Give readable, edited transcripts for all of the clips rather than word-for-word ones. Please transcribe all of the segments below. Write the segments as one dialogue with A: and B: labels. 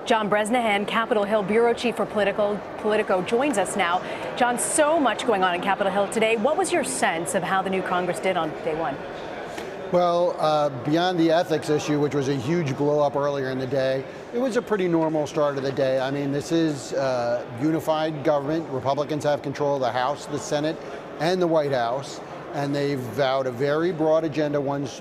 A: John Bresnahan, Capitol Hill bureau chief for Politico, joins us now. John, so much going on in Capitol Hill today. What was your sense of how the new Congress did on day one?
B: Well, beyond the ethics issue, which was a huge blow up earlier in the day, it was a pretty normal start of the day. I mean, this is unified government. Republicans have control of the House, the Senate, and the White House. And they've vowed a very broad agenda once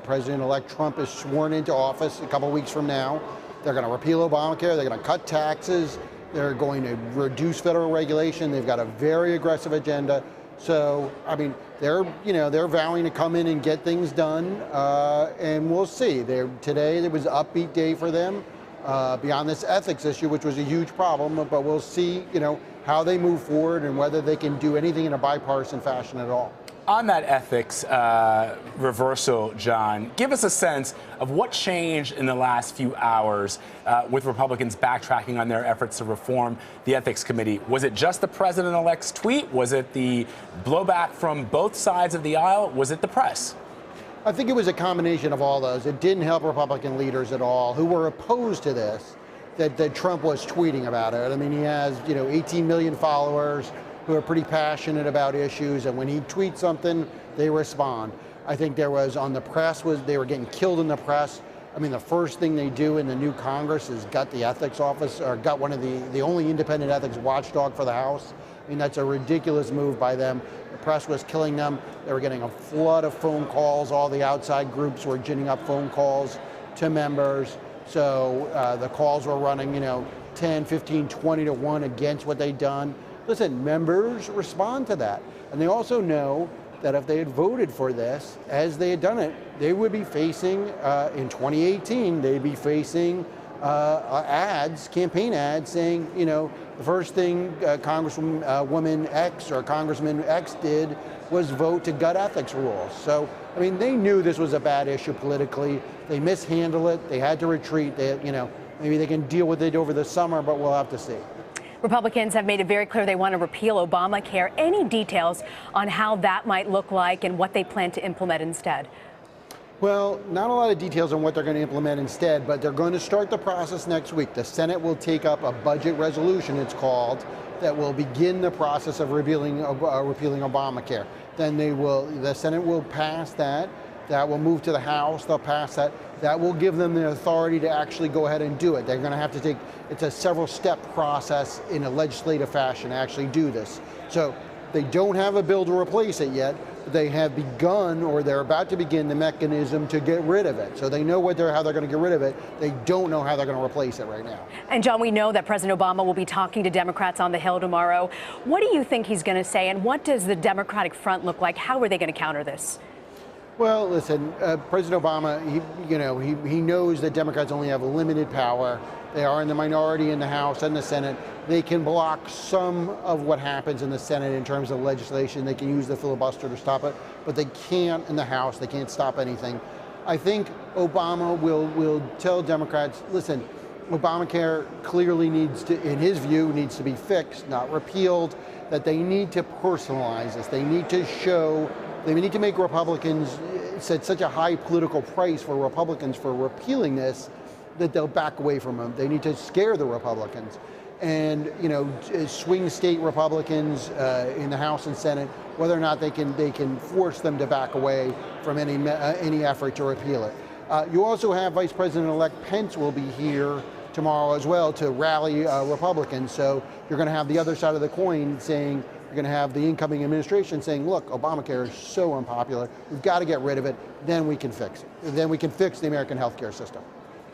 B: President-elect Trump is sworn into office a couple weeks from now. They're going to repeal Obamacare. They're going to cut taxes. They're going to reduce federal regulation. They've got a very aggressive agenda. So, I mean, they're vowing to come in and get things done, and we'll see. Today, it was an upbeat day for them, beyond this ethics issue, which was a huge problem. But we'll see, how they move forward and whether they can do anything in a bipartisan fashion at all.
C: On that ethics reversal, John, give us a sense of what changed in the last few hours with Republicans backtracking on their efforts to reform the Ethics Committee. Was it just the president-elect's tweet? Was it the blowback from both sides of the aisle? Was it the press?
B: I think it was a combination of all those. It didn't help Republican leaders at all who were opposed to this, that Trump was tweeting about it. I mean, he has, 18 million followers who are pretty passionate about issues, and when he tweets something, they respond. I think there was, on the press, they were getting killed in the press. I mean, the first thing they do in the new Congress is gut the ethics office, or gut one of the only independent ethics watchdog for the House. I mean, that's a ridiculous move by them. The press was killing them. They were getting a flood of phone calls. All the outside groups were ginning up phone calls to members. So the calls were running, 10, 15, 20 to 1 against what they'd done. Listen, members respond to that. And they also know that if they had voted for this, as they had done it, they would be facing, in 2018, they'd be facing ads, campaign ads saying, the first thing Congresswoman X or Congressman X did was vote to gut ethics rules. So, I mean, they knew this was a bad issue politically. They mishandled it. They had to retreat. Maybe they can deal with it over the summer, but we'll have to see.
A: Republicans have made it very clear they want to repeal Obamacare. Any details on how that might look like and what they plan to implement instead?
B: Well, not a lot of details on what they're going to implement instead, but they're going to start the process next week. The Senate will take up a budget resolution, it's called, that will begin the process of repealing Obamacare. Then the Senate will pass that. That will move to the House. They'll pass that. That will give them the authority to actually go ahead and do it. They're going to have to take, it's a several-step process in a legislative fashion to actually do this. So they don't have a bill to replace it yet. They have begun, or they're about to begin, the mechanism to get rid of it. So they know how they're going to get rid of it. They don't know how they're going to replace it right now.
A: And John, we know that President Obama will be talking to Democrats on the Hill tomorrow. What do you think he's going to say, and what does the Democratic front look like? How are they going to counter this?
B: Well, listen, President Obama, he knows that Democrats only have limited power. They are in the minority in the House and the Senate. They can block some of what happens in the Senate in terms of legislation. They can use the filibuster to stop it, but they can't in the House. They can't stop anything. I think Obama will tell Democrats, listen, Obamacare clearly needs to, in his view, needs to be fixed, not repealed, that they need to personalize this. They need to make Republicans set such a high political price for Republicans for repealing this that they'll back away from them. They need to scare the Republicans. And, swing state Republicans in the House and Senate, whether or not they can force them to back away from any effort to repeal it. You also have Vice President-elect Pence will be here tomorrow as well to rally Republicans. So you're going to have the other side of the coin saying, you're going to have the incoming administration saying, look, Obamacare is so unpopular, we've got to get rid of it, then we can fix it. Then we can fix the American healthcare system.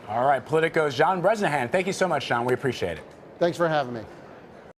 C: All right, Politico's John Bresnahan. Thank you so much, John. We appreciate it.
B: Thanks for having me.